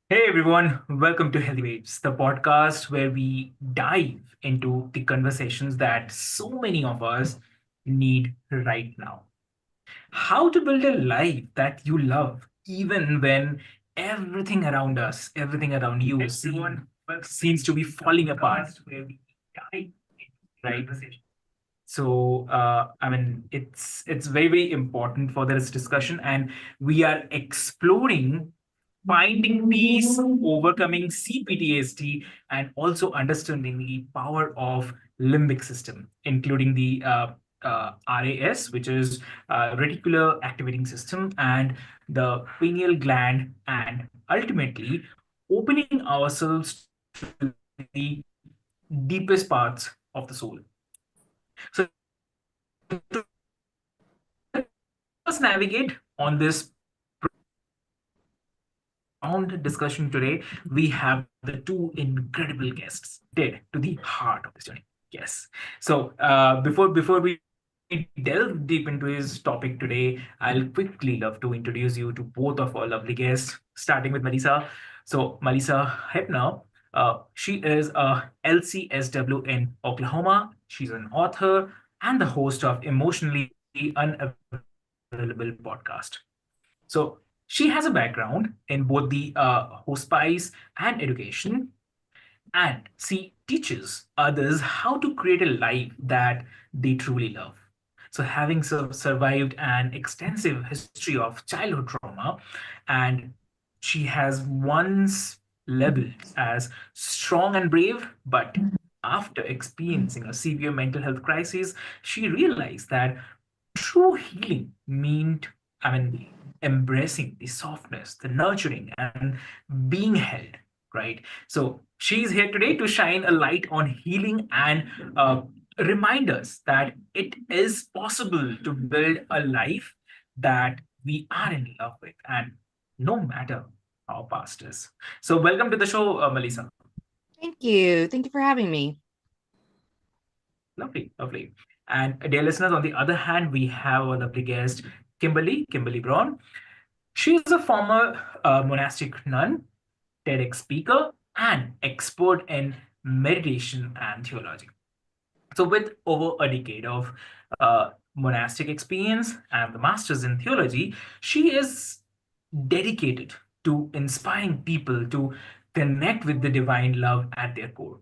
Hey everyone, welcome to Healthy Waves, the podcast where we dive into the conversations that so many of us need right now. How to build a life that you love, even when everything around us, everything around you seems to be falling apart. Where we dive into right? So, it's very, very important for this discussion, and we are exploring finding peace, overcoming CPTSD, and also understanding the power of limbic system, including the RAS, which is reticular activating system, and the pineal gland, and ultimately opening ourselves to the deepest parts of the soul. So to help us navigate on this profound discussion today, we have the two incredible guests dead to the heart of this journey. Yes. So before we delve deep into his topic today, I'll quickly love to introduce you to both of our lovely guests, starting with Melissa. So Melissa Hebner, she is a LCSW in Oklahoma. She's an author and the host of Emotionally Unavailable podcast. So she has a background in both the hospice and education, and she teaches others how to create a life that they truly love. So, having survived an extensive history of childhood trauma, and she has once labeled as strong and brave, but after experiencing a severe mental health crisis, she realized that true healing meant, embracing the softness, the nurturing, and being held, right? So she's here today to shine a light on healing and remind us that it is possible to build a life that we are in love with, and no matter how past is. So, welcome to the show, Melissa. Thank you. Thank you for having me. Lovely, lovely. And dear listeners, on the other hand, we have our lovely guest, Kimberly Braun. She is a former monastic nun, TEDx speaker, and expert in meditation and theology. So, with over a decade of monastic experience and the master's in theology, she is dedicated to inspiring people to connect with the divine love at their core.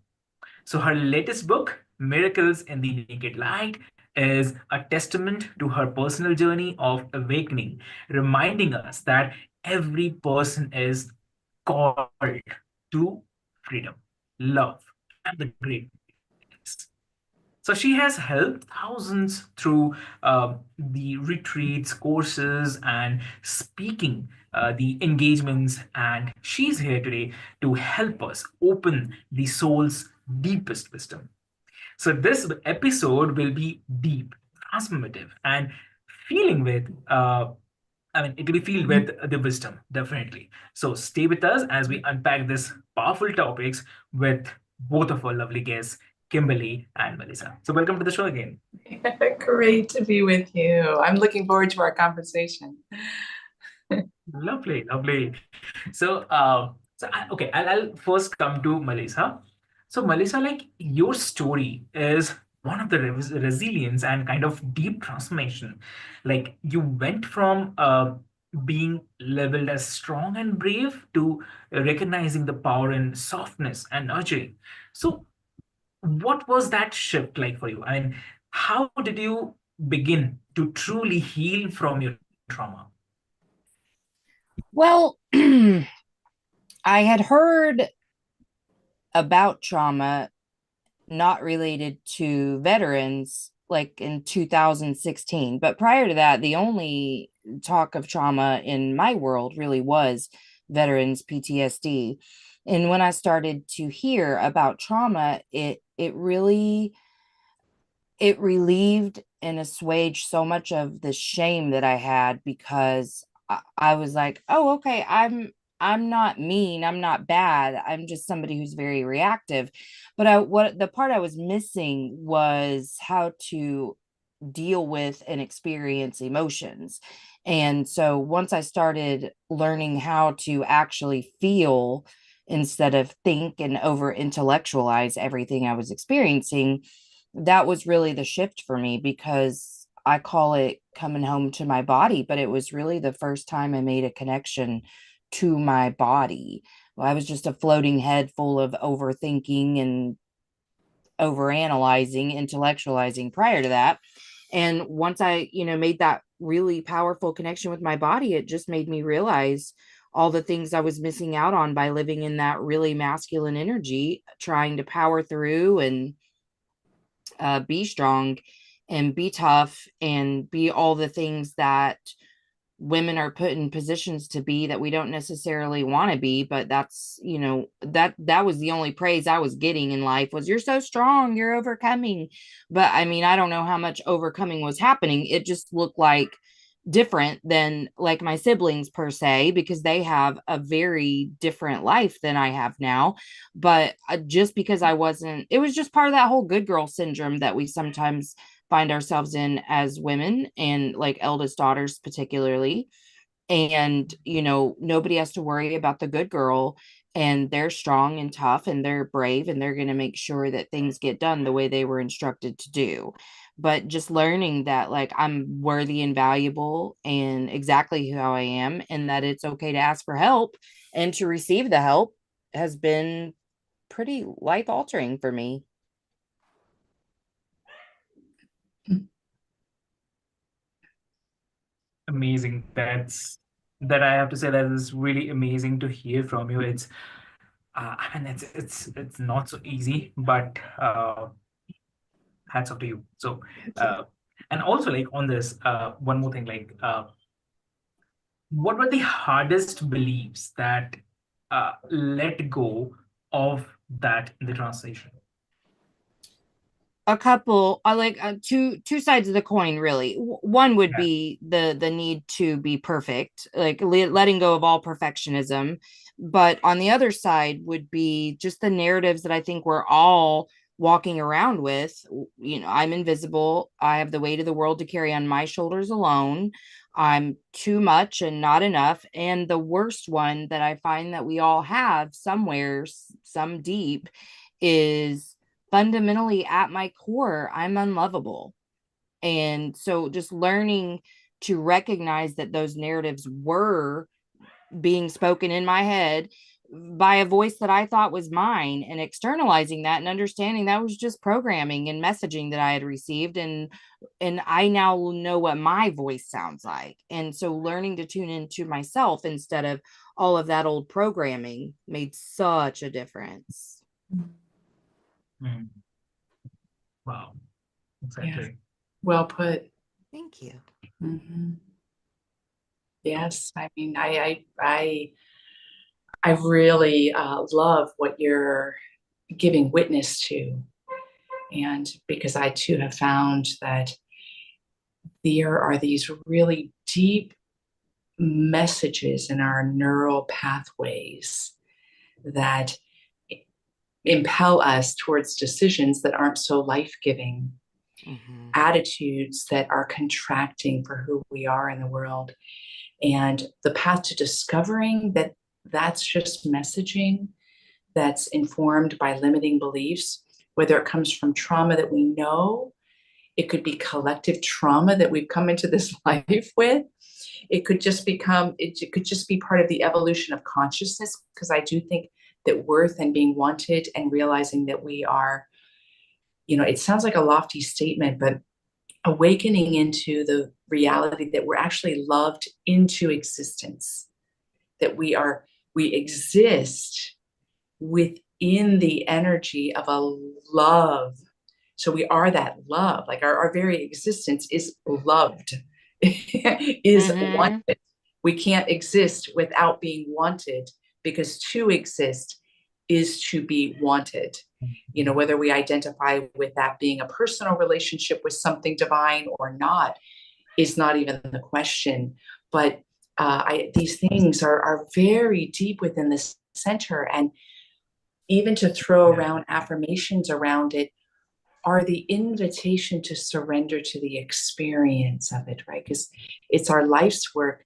So, her latest book, Miracles in the Naked Light, is a testament to her personal journey of awakening, reminding us that every person is called to freedom, love, and the greatness. So she has helped thousands through the retreats, courses, and speaking the engagements. And she's here today to help us open the soul's deepest wisdom. So this episode will be deep, transformative, and feeling with. It will be filled with the wisdom, definitely. So stay with us as we unpack this powerful topics with both of our lovely guests, Kimberly and Melissa. So welcome to the show again. Great to be with you. I'm looking forward to our conversation. Lovely, lovely. I'll first come to Melissa. So, Melissa, like your story is one of the resilience and kind of deep transformation. Like you went from being labeled as strong and brave to recognizing the power in softness and nurturing. So, what was that shift like for you? I mean, how did you begin to truly heal from your trauma? Well, I had heard about trauma not related to veterans like in 2016. But prior to that, the only talk of trauma in my world really was veterans PTSD. And when I started to hear about trauma, it really it relieved and assuaged so much of the shame that I had because I was like, oh, okay, I'm not mean, I'm not bad. I'm just somebody who's very reactive. But I what the part I was missing was how to deal with and experience emotions. And so once I started learning how to actually feel instead of think and over intellectualize everything I was experiencing, that was really the shift for me, because I call it coming home to my body, but it was really the first time I made a connection to my body. I was just a floating head full of overthinking and overanalyzing, intellectualizing prior to that. And once I, made that really powerful connection with my body, it just made me realize all the things I was missing out on by living in that really masculine energy, trying to power through and be strong and be tough and be all the things that women are put in positions to be that we don't necessarily want to be. But that's, that was the only praise I was getting in life, was you're so strong, you're overcoming. But I mean, I don't know how much overcoming was happening. It just looked like different than like my siblings per se, because they have a very different life than I have now. But just because I wasn't, it was just part of that whole good girl syndrome that we sometimes find ourselves in as women, and like eldest daughters particularly. And nobody has to worry about the good girl, and they're strong and tough and they're brave and they're going to make sure that things get done the way they were instructed to do. But just learning that, like, I'm worthy and valuable and exactly who I am, and that it's okay to ask for help and to receive the help, has been pretty life altering for me. Amazing. That I have to say, that is really amazing to hear from you. It's I mean, it's not so easy, but hats off to you. So, and also, like, on this, one more thing, like, what were the hardest beliefs that let go of that in the translation? A couple, I like two sides of the coin, really. One would Yeah. be the need to be perfect, like letting go of all perfectionism. But on the other side would be just the narratives that I think we're all walking around with. I'm invisible, I have the weight of the world to carry on my shoulders alone, I'm too much and not enough. And the worst one that I find that we all have somewhere, some deep, is fundamentally at my core, I'm unlovable. And so just learning to recognize that those narratives were being spoken in my head by a voice that I thought was mine, and externalizing that and understanding that was just programming and messaging that I had received. And I now know what my voice sounds like. And so learning to tune into myself instead of all of that old programming made such a difference. Mm. Wow. Yeah. Exactly. Well put. Thank you. Mhm. Yes, I mean, I really love what you're giving witness to, and because I too have found that there are these really deep messages in our neural pathways that impel us towards decisions that aren't so life-giving, attitudes that are contracting for who we are in the world. And the path to discovering that that's just messaging that's informed by limiting beliefs, whether it comes from trauma that we know, it could be collective trauma that we've come into this life with. It could just become, it could just be part of the evolution of consciousness, because I do think that worth and being wanted and realizing that we are, it sounds like a lofty statement, but awakening into the reality that we're actually loved into existence, that we exist within the energy of a love. So we are that love, like our very existence is loved, is wanted. We can't exist without being wanted, because to exist is to be wanted. Whether we identify with that being a personal relationship with something divine or not is not even the question. But these things are very deep within the center. And even to throw around affirmations around it, are the invitation to surrender to the experience of it, right? Because it's our life's work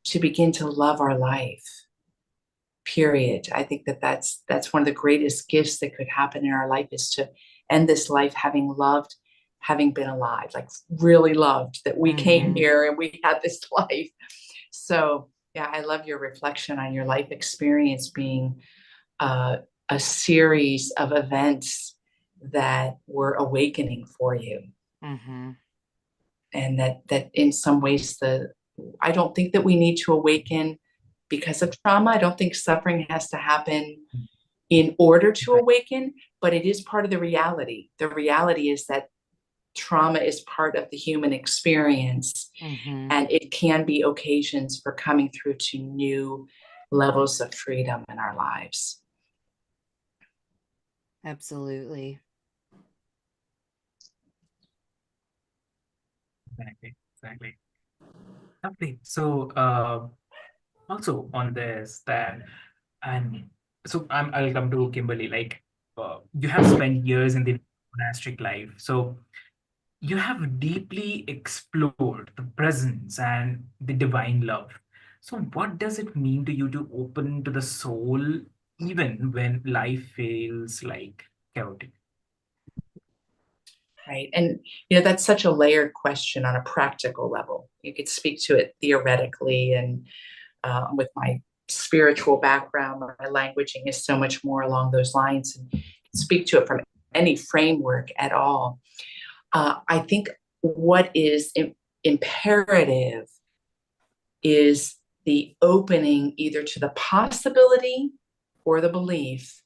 to begin to love our life, period. I think that that's one of the greatest gifts that could happen in our life, is to end this life having loved, having been alive, like really loved that we came here and we had this life. So yeah, I love your reflection on your life experience being a series of events that were awakening for you. And that in some ways, I don't think that we need to awaken because of trauma. I don't think suffering has to happen in order to awaken, but it is part of the reality. The reality is that trauma is part of the human experience, and it can be occasions for coming through to new levels of freedom in our lives. Absolutely. Exactly. Lovely. So, also on this, that, and so I'll come to Kimberly. Like, you have spent years in the monastic life, so you have deeply explored the presence and the divine love. So, what does it mean to you to open to the soul even when life feels like chaotic? Right. And, that's such a layered question on a practical level. You could speak to it theoretically, and with my spiritual background, my languaging is so much more along those lines, and speak to it from any framework at all. I think what is imperative is the opening either to the possibility or the belief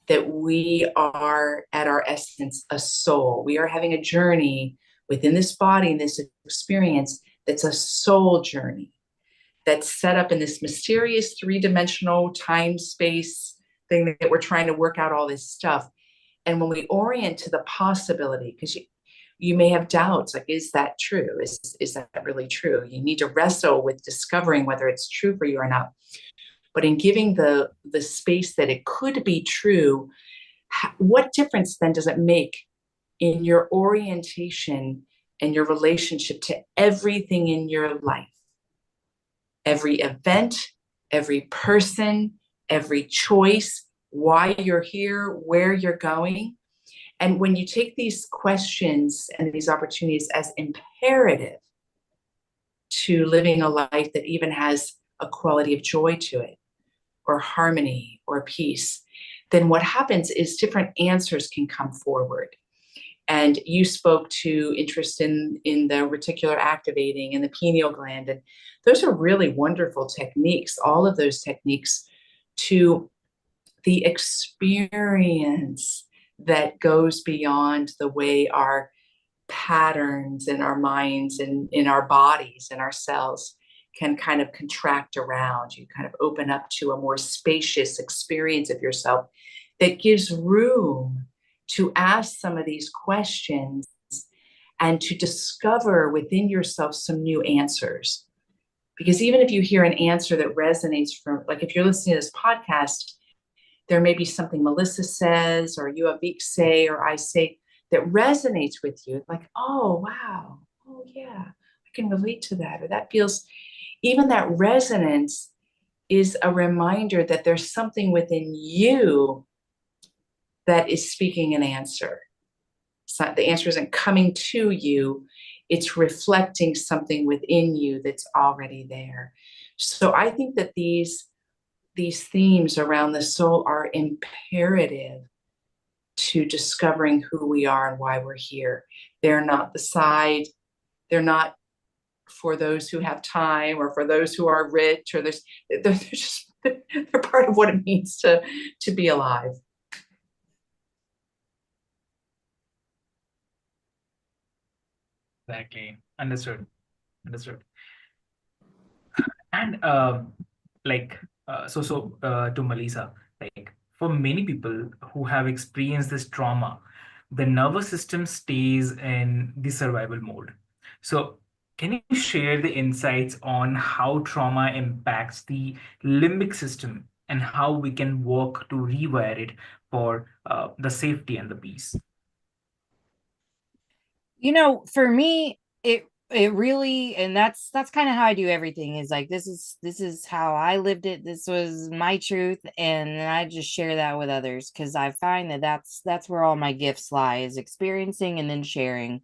that we are at our essence a soul. We are having a journey within this body and this experience that's a soul journey, that's set up in this mysterious three-dimensional time space thing that we're trying to work out all this stuff. And when we orient to the possibility, because you may have doubts, like, is that true? Is that really true? You need to wrestle with discovering whether it's true for you or not. But in giving the space that it could be true, what difference then does it make in your orientation and your relationship to everything in your life? Every event, every person, every choice, why you're here, where you're going. And when you take these questions and these opportunities as imperative to living a life that even has a quality of joy to it, or harmony, or peace, then what happens is different answers can come forward. And you spoke to interest in the reticular activating and the pineal gland. And those are really wonderful techniques, all of those techniques, to the experience that goes beyond the way our patterns in our minds and in our bodies and our cells can kind of contract around. You kind of open up to a more spacious experience of yourself that gives room to ask some of these questions and to discover within yourself some new answers. Because even if you hear an answer that resonates from, like if you're listening to this podcast, there may be something Melissa says or you, Avik, say, or I say that resonates with you. Like, oh, wow. Oh, yeah, I can relate to that. Or that feels, even that resonance is a reminder that there's something within you that is speaking an answer. It's not, the answer isn't coming to you. It's reflecting something within you that's already there. So I think that these themes around the soul are imperative to discovering who we are and why we're here. They're not the side, they're not for those who have time or for those who are rich, or they're just, they're part of what it means to be alive. Exactly. Understood. Understood. And like to Melissa, like for many people who have experienced this trauma, the nervous system stays in the survival mode. So can you share the insights on how trauma impacts the limbic system and how we can work to rewire it for the safety and the peace? For me, it really, and that's kind of how I do everything, is like this is how I lived it. This was my truth, and I just share that with others, because I find that that's where all my gifts lie, is experiencing and then sharing.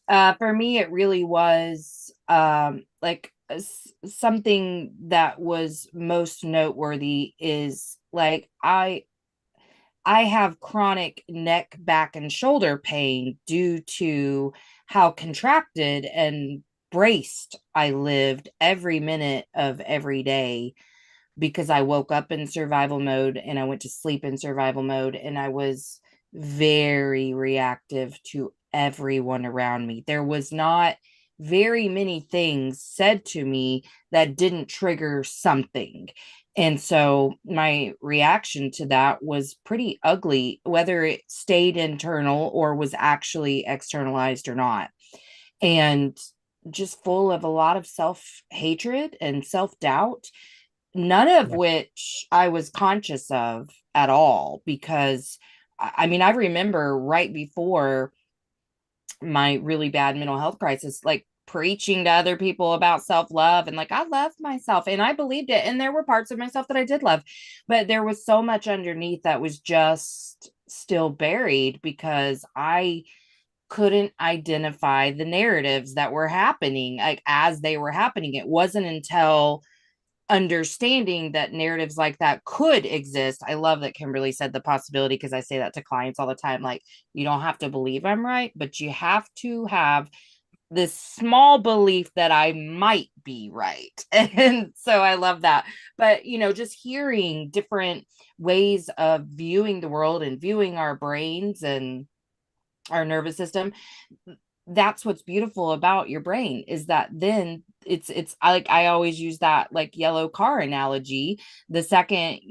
For me, it really was like something that was most noteworthy is like I have chronic neck, back, and shoulder pain due to how contracted and braced I lived every minute of every day, because I woke up in survival mode and I went to sleep in survival mode, and I was very reactive to everyone around me. There was not very many things said to me that didn't trigger something. And so my reaction to that was pretty ugly, whether it stayed internal or was actually externalized or not. And just full of a lot of self hatred and self doubt, none of Yeah. which I was conscious of at all. Because I mean, I remember right before my really bad mental health crisis, like preaching to other people about self-love, and like I loved myself and I believed it, and there were parts of myself that I did love, but there was so much underneath that was just still buried, because I couldn't identify the narratives that were happening, like as they were happening. It wasn't until understanding that narratives like that could exist. I love that Kimberly said the possibility, because I say that to clients all the time. Like, you don't have to believe I'm right, but you have to have this small belief that I might be right. And so I love that. But, just hearing different ways of viewing the world and viewing our brains and our nervous system, that's what's beautiful about your brain, is that then it's like I always use that like yellow car analogy. The second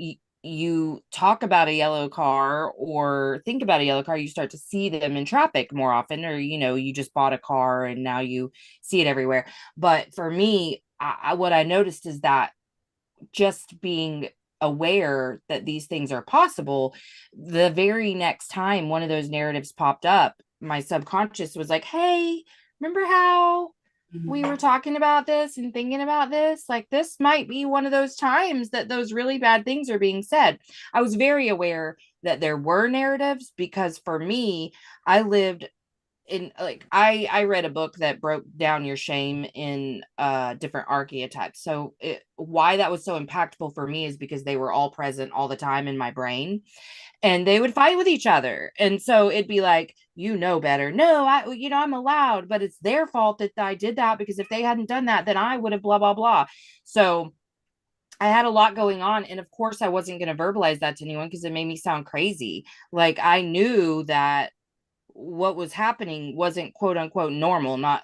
you talk about a yellow car or think about a yellow car, you start to see them in traffic more often, or you just bought a car and now you see it everywhere. But for me, what I noticed is that just being aware that these things are possible, the very next time one of those narratives popped up, my subconscious was like, hey, remember how we were talking about this and thinking about this? Like, this might be one of those times that those really bad things are being said. I was very aware that there were narratives, because for me, I lived in, like, I read a book that broke down your shame in different archetypes. So why that was so impactful for me is because they were all present all the time in my brain, and they would fight with each other. And so it'd be like, better. No, I'm allowed, but it's their fault that I did that, because if they hadn't done that, then I would have blah blah blah. So I had a lot going on, and of course I wasn't going to verbalize that to anyone, because it made me sound crazy. Like, I knew that what was happening wasn't quote unquote normal, not,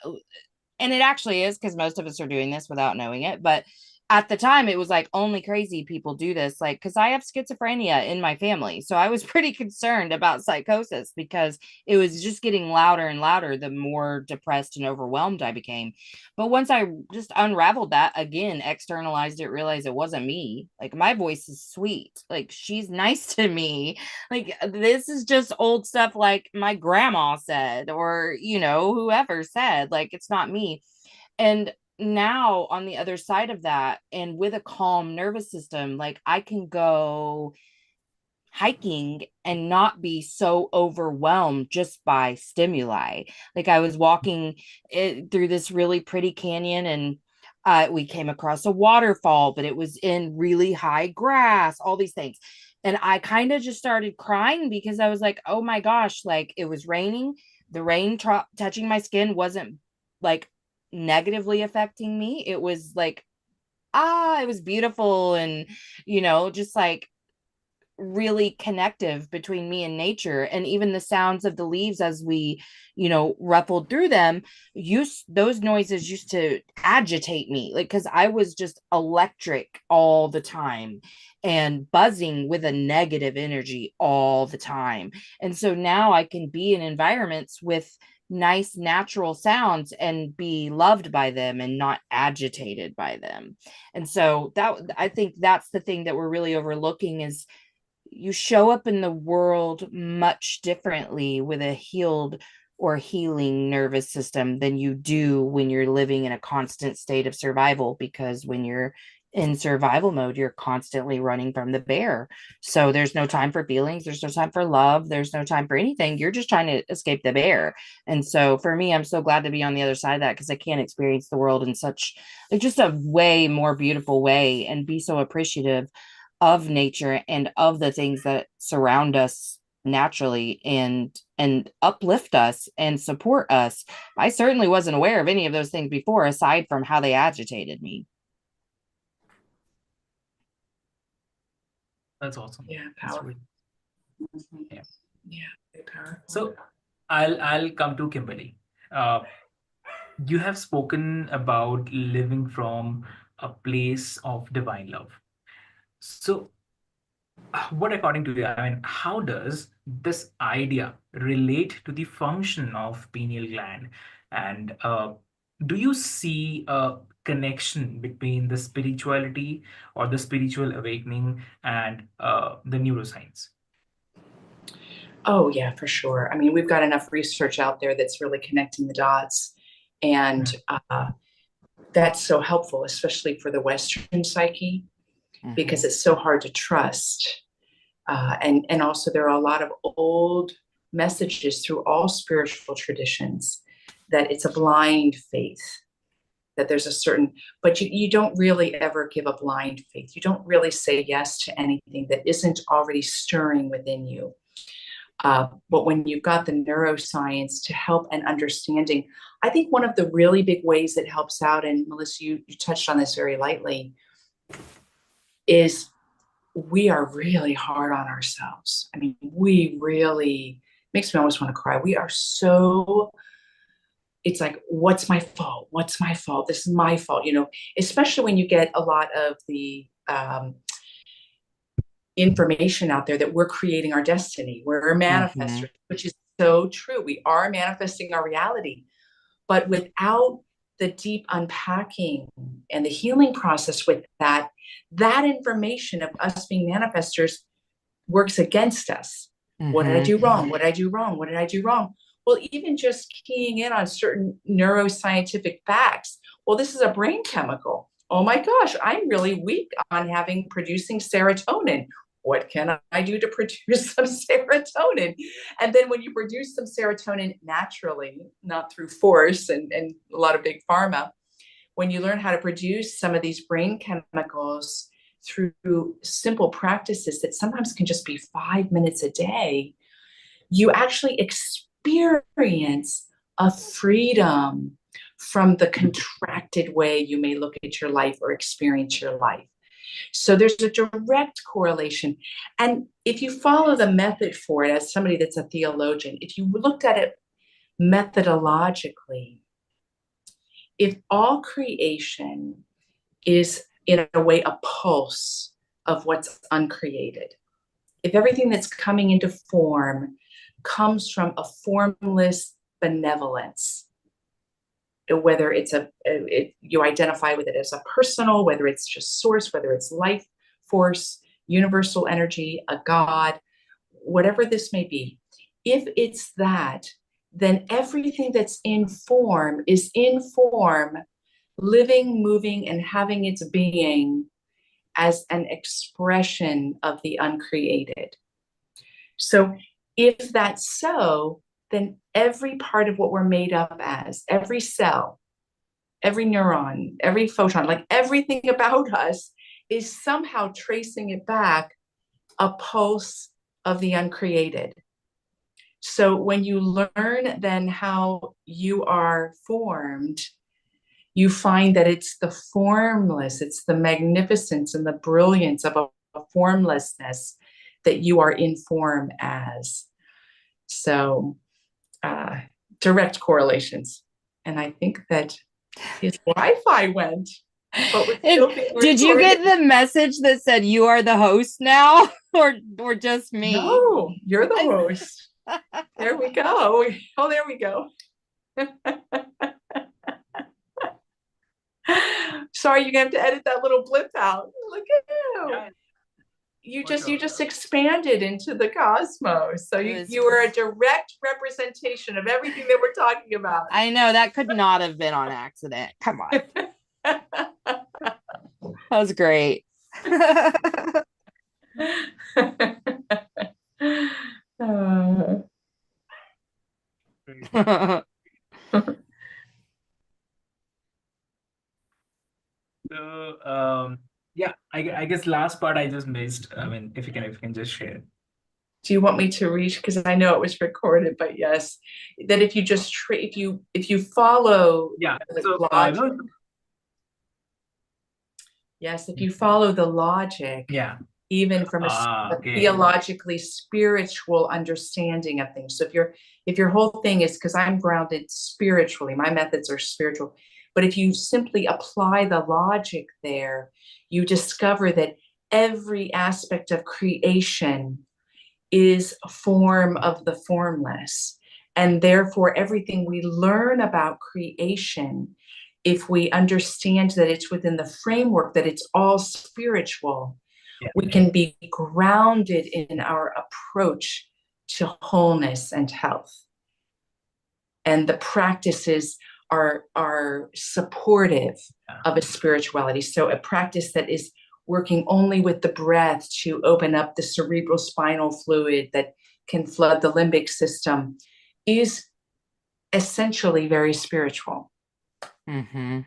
and it actually is, because most of us are doing this without knowing it. But at the time, it was like only crazy people do this, like, because I have schizophrenia in my family, so I was pretty concerned about psychosis, because it was just getting louder and louder the more depressed and overwhelmed I became. But once I just unraveled that, again, externalized it, realized it wasn't me. Like, my voice is sweet, like she's nice to me, like this is just old stuff like my grandma said, or whoever said, like, it's not me. And now on the other side of that, and with a calm nervous system, like, I can go hiking and not be so overwhelmed just by stimuli. Like, I was walking through this really pretty canyon, and we came across a waterfall, but it was in really high grass, all these things. And I kind of just started crying, because I was like, oh my gosh, like, it was raining. The rain touching my skin wasn't like negatively affecting me. It was like, it was beautiful. And, just like really connective between me and nature. And even the sounds of the leaves as we ruffled through them, those noises used to agitate me, like, because I was just electric all the time and buzzing with a negative energy all the time. And so now I can be in environments with nice natural sounds and be loved by them and not agitated by them. And so that, I think that's the thing that we're really overlooking, is you show up in the world much differently with a healed or healing nervous system than you do when you're living in a constant state of survival, because when you're in survival mode, you're constantly running from the bear. So there's no time for feelings, there's no time for love, there's no time for anything. You're just trying to escape the bear. And so for me, I'm so glad to be on the other side of that, because I can experience the world in such like just a way more beautiful way and be so appreciative of nature and of the things that surround us naturally and uplift us and support us. I certainly wasn't aware of any of those things before, aside from how they agitated me. That's awesome. Yeah, That's powerful. really, Mhm. yeah. Yeah, very powerful. So I'll come to Kimberly. Uh, you have spoken about living from a place of divine love. So what, according to you, I mean, how does this idea relate to the function of pineal gland? And do you see a connection between the spirituality or the spiritual awakening and the neuroscience? Oh, yeah, for sure. I mean, we've got enough research out there that's really connecting the dots. And Mm, that's so helpful, especially for the Western psyche, because Mhm. it's so hard to trust. And also, there are a lot of old messages through all spiritual traditions that it's a blind faith, that there's a certain, but you don't really ever give a blind faith. You don't really say yes to anything that isn't already stirring within you. But when you've got the neuroscience to help and understanding, I think one of the really big ways that helps out, and Melissa, you touched on this very lightly, is we are really hard on ourselves. I mean, we really makes me almost want to cry. We are so, it's like, what's my fault? What's my fault? This is my fault, especially when you get a lot of the information out there that we're creating our destiny. We're Mhm. manifestors, which is so true. We are manifesting our reality. But without the deep unpacking and the healing process with that, that information of us being manifestors works against us. What did I Mhm. do wrong? What did I do wrong? What did I do wrong? Well, even just keying in on certain neuroscientific facts. Well, this is a brain chemical. Oh my gosh, I'm really weak on having producing serotonin. What can I do to produce some serotonin? And then when you produce some serotonin naturally, not through force and a lot of big pharma, when you learn how to produce some of these brain chemicals through simple practices that sometimes can just be 5 minutes a day, you actually experience a freedom from the contracted way you may look at your life or experience your life. So there's a direct correlation. And if you follow the method for it, as somebody that's a theologian, if you looked at it methodologically, if all creation is in a way a pulse of what's uncreated, if everything that's coming into form comes from a formless benevolence, whether you identify with it as a personal, whether it's just source, whether it's life force, universal energy, a God, whatever this may be, if it's that, then everything that's in form is in form, living, moving, and having its being as an expression of the uncreated. So if that's so, then every part of what we're made up as, every cell, every neuron, every photon, like everything about us is somehow tracing it back a pulse of the uncreated. So when you learn then how you are formed, you find that it's the formless, it's the magnificence and the brilliance of a formlessness that you are in form as. So uh, direct correlations. And I think that his Wi-Fi went, but we're still being Did you recorded. get the message that said you are the host now, or just me? No, you're the host. There we go. Oh, there we go. Sorry, you're gonna have to edit that little blip out. Look at you. you For sure. just expanded into the cosmos. So you were a direct representation of everything that we're talking about. I know that could not have been on accident. Come on. That was great. So yeah, I guess last part I just missed. I mean, if you can just share. Do you want me to reach? Because I know it was recorded, but yes, that if you just if you follow So logic, no, yes, if you follow the logic, yeah. Even from a Okay. theologically spiritual understanding of things. So if your whole thing is, because I'm grounded spiritually, my methods are spiritual, but if you simply apply the logic there, you discover that every aspect of creation is a form of the formless. And therefore, everything we learn about creation, if we understand that it's within the framework, that it's all spiritual, we can be grounded in our approach to wholeness and health. And the practices are supportive of a spirituality. So a practice that is working only with the breath to open up the cerebral spinal fluid that can flood the limbic system is essentially very spiritual. Mm-hmm.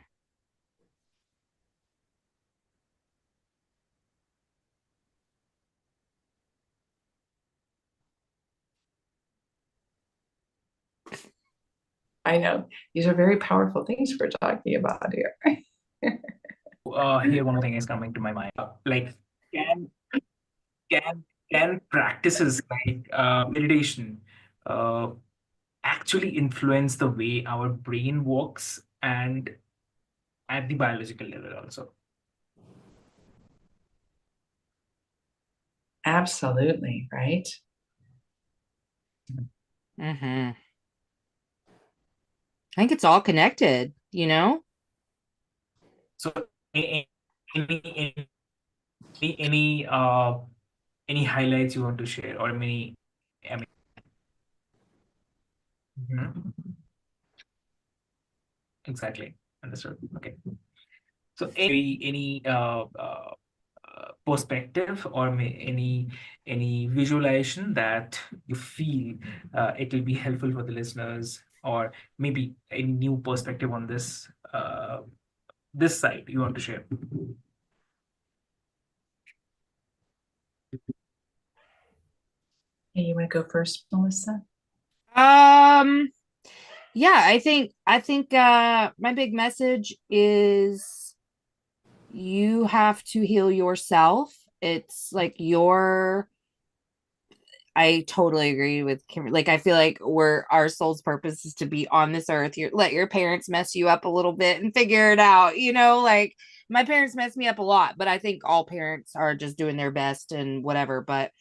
I know these are very powerful things we're talking about here. Here one thing is coming to my mind. Like, can can can practices like meditation uh, actually influence the way our brain works and at the biological level also? Absolutely, right? Mm-hmm. I think it's all connected, you know? So any any any uh any highlights you want to share or many I mean Mhm. Exactly. Understood. Okay. So any perspective or any visualization that you feel it will be helpful for the listeners, or maybe any new perspective on this side you want to share? Hey, you want to go first, Melissa? Yeah, I think my big message is you have to heal yourself. It's like I totally agree with Kim. Like, I feel like our soul's purpose is to be on this earth. Let your parents mess you up a little bit and figure it out. Like my parents messed me up a lot, but I think all parents are just doing their best and whatever. But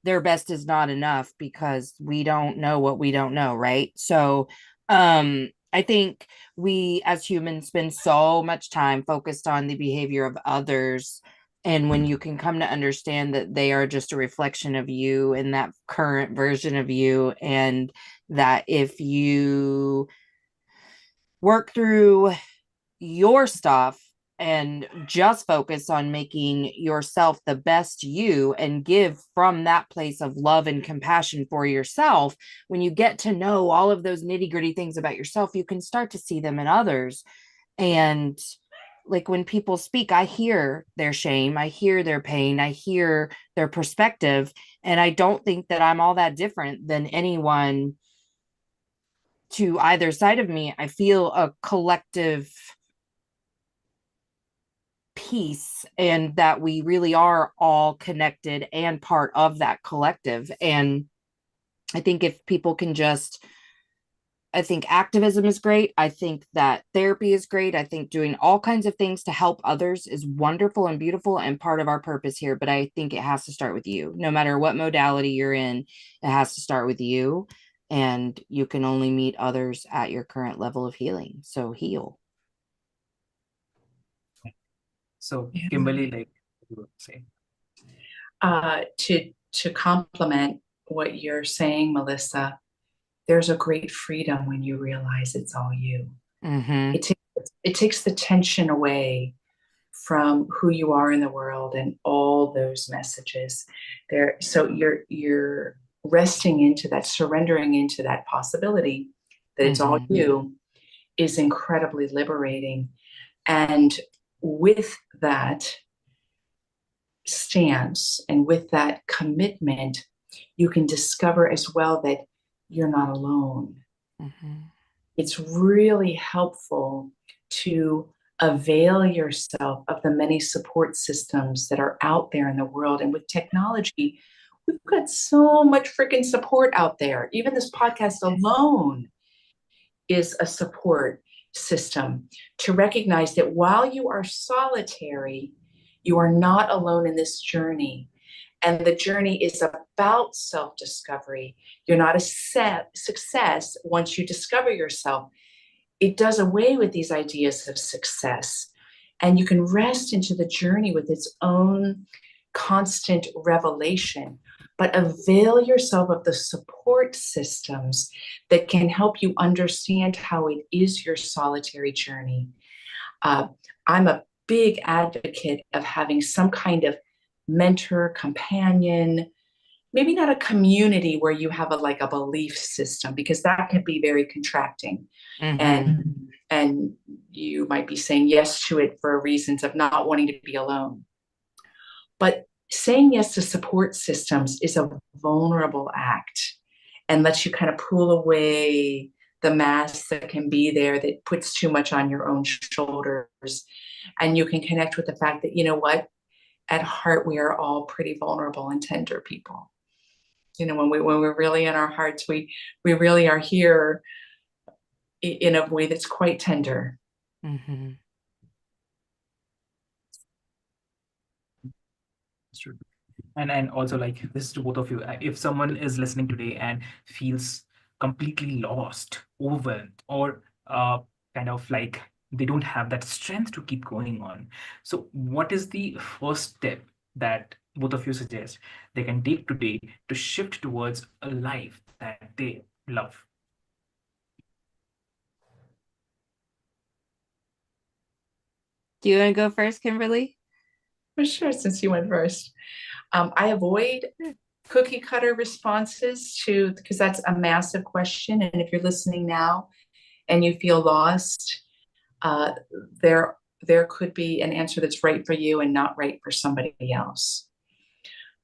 their best is not enough because we don't know what we don't know, right? So, I think we as humans spend so much time focused on the behavior of others. And when you can come to understand that they are just a reflection of you and that current version of you, and that if you work through your stuff and just focus on making yourself the best you and give from that place of love and compassion for yourself, when you get to know all of those nitty-gritty things about yourself, you can start to see them in others. And like when people speak, I hear their shame, I hear their pain, I hear their perspective, and I don't think that I'm all that different than anyone to either side of me. I feel a collective peace, and that we really are all connected and part of that collective. And I think if people can just, I think activism is great. I think that therapy is great. I think doing all kinds of things to help others is wonderful and beautiful and part of our purpose here. But I think it has to start with you. No matter what modality you're in, it has to start with you. And you can only meet others at your current level of healing. So heal. So Kimberly, like you would say. To complement what you're saying, Melissa, there's a great freedom when you realize it's all you. Mm-hmm. It takes the tension away from who you are in the world and all those messages there. So you're resting into that, surrendering into that possibility that it's all Mm-hmm. you is incredibly liberating. And with that stance and with that commitment, you can discover as well that you're not alone. Mm-hmm. It's really helpful to avail yourself of the many support systems that are out there in the world. And with technology, we've got so much freaking support out there. Even this podcast alone is a support system to recognize that while you are solitary, you are not alone in this journey. And the journey is about self-discovery. You're not a success once you discover yourself. It does away with these ideas of success. And you can rest into the journey with its own constant revelation, but avail yourself of the support systems that can help you understand how it is your solitary journey. I'm a big advocate of having some kind of mentor, companion, maybe not a community where you have like a belief system, because that can be very contracting. Mm-hmm. And you might be saying yes to it for reasons of not wanting to be alone. But saying yes to support systems is a vulnerable act and lets you kind of pull away the mass that can be there that puts too much on your own shoulders. And you can connect with the fact that, you know what, at heart, we are all pretty vulnerable and tender people. When we're really in our hearts, we really are here in a way that's quite tender. Mm-hmm. That's true. And also, like, this is to both of you. If someone is listening today and feels completely lost, overwhelmed, or kind of like they don't have that strength to keep going on, so what is the first step that both of you suggest they can take today to shift towards a life that they love? Do you want to go first, Kimberly? For sure, since you went first. I avoid cookie cutter responses because that's a massive question. And if you're listening now and you feel lost, uh, there could be an answer that's right for you and not right for somebody else.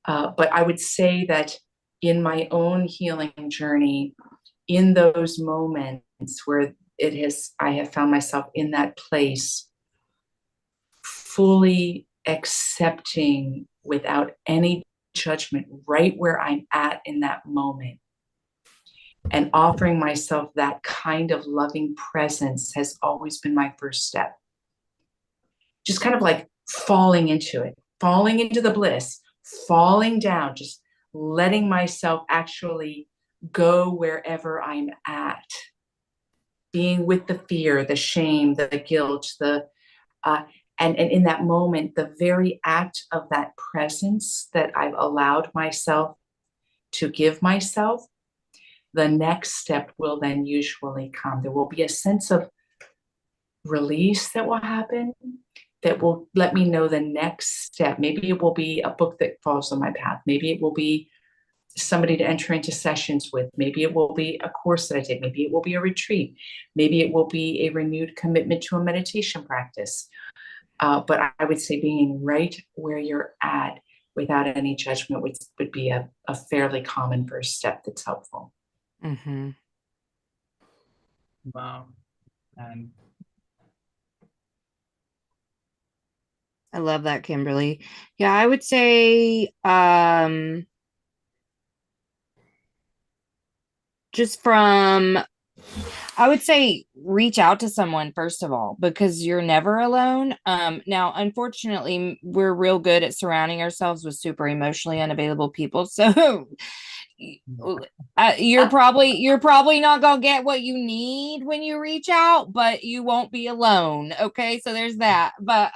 But I would say that in my own healing journey, in those moments where I have found myself in that place, fully accepting without any judgment right where I'm at in that moment, and offering myself that kind of loving presence has always been my first step. Just kind of like falling into it, falling into the bliss, falling down, just letting myself actually go wherever I'm at, being with the fear, the shame, the guilt, and in that moment, the very act of that presence that I've allowed myself to give myself, the next step will then usually come. There will be a sense of release that will happen that will let me know the next step. Maybe it will be a book that falls on my path. Maybe it will be somebody to enter into sessions with. Maybe it will be a course that I take. Maybe it will be a retreat. Maybe it will be a renewed commitment to a meditation practice. But I would say being right where you're at without any judgment would be a fairly common first step that's helpful. Mm-hmm. Wow. And I love that, Kimberly. Yeah, I would say just from I would say reach out to someone first of all, because you're never alone. Now, unfortunately, we're real good at surrounding ourselves with super emotionally unavailable people. So you're probably not gonna get what you need when you reach out, but you won't be alone. Okay, so there's that. But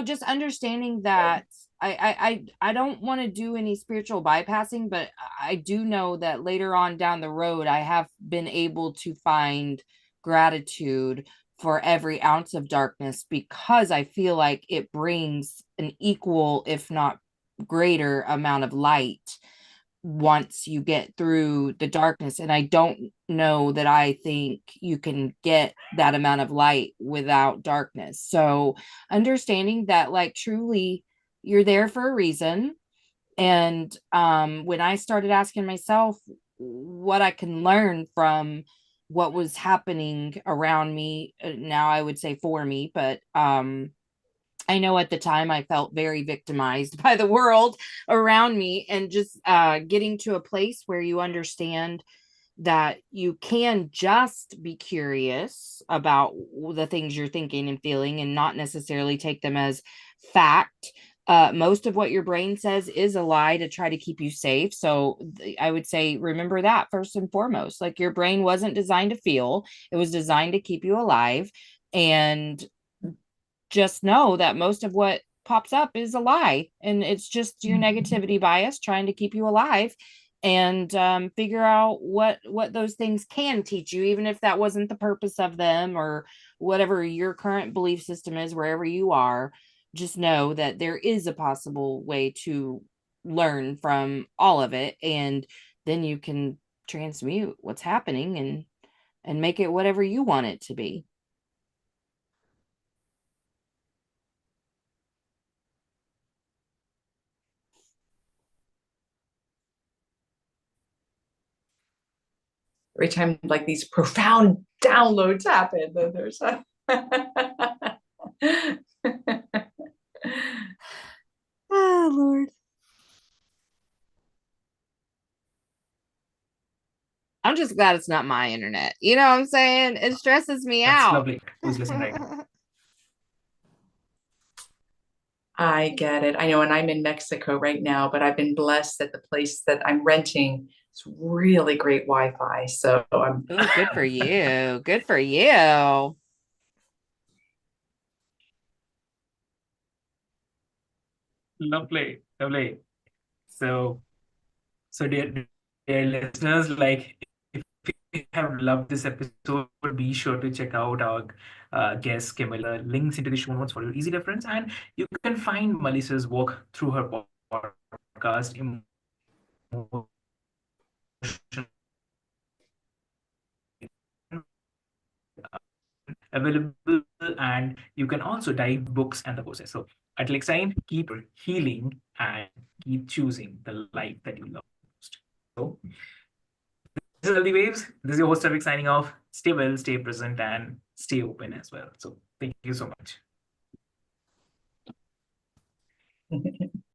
just understanding that I don't want to do any spiritual bypassing, but I do know that later on down the road, I have been able to find gratitude for every ounce of darkness, because I feel like it brings an equal, if not greater, amount of light once you get through the darkness. And I don't know that I think you can get that amount of light without darkness. So understanding that, like, truly you're there for a reason. And when I started asking myself what I can learn from what was happening around me, now I would say for me, but I know at the time I felt very victimized by the world around me, and just getting to a place where you understand that you can just be curious about the things you're thinking and feeling and not necessarily take them as fact. Most of what your brain says is a lie to try to keep you safe. So I would say, remember that first and foremost. Like, your brain wasn't designed to feel, it was designed to keep you alive. And just know that most of what pops up is a lie, and it's just your negativity bias trying to keep you alive. And figure out what those things can teach you, even if that wasn't the purpose of them, or whatever your current belief system is wherever you are. Just know that there is a possible way to learn from all of it, and then you can transmute what's happening and make it whatever you want it to be. Every time like these profound downloads happen, then there's a Oh, Lord. I'm just glad it's not my internet. You know what I'm saying? It stresses me That's out. lovely. Who's listening right now? I get it. I know, and I'm in Mexico right now, but I've been blessed that the place that I'm renting is really great Wi-Fi. So I'm Oh, good for you. Good for you. Lovely, lovely. So, dear listeners, like, if you have loved this episode, be sure to check out our guest Camilla. Links into the show notes for your easy reference, and you can find Melissa's work through her podcast, available, and you can also dive books and the courses. So until next time, keep healing and keep choosing the life that you love most. So this is Healthy Waves. This is your host Avik signing off. Stay well, stay present, and stay open as well. So thank you so much.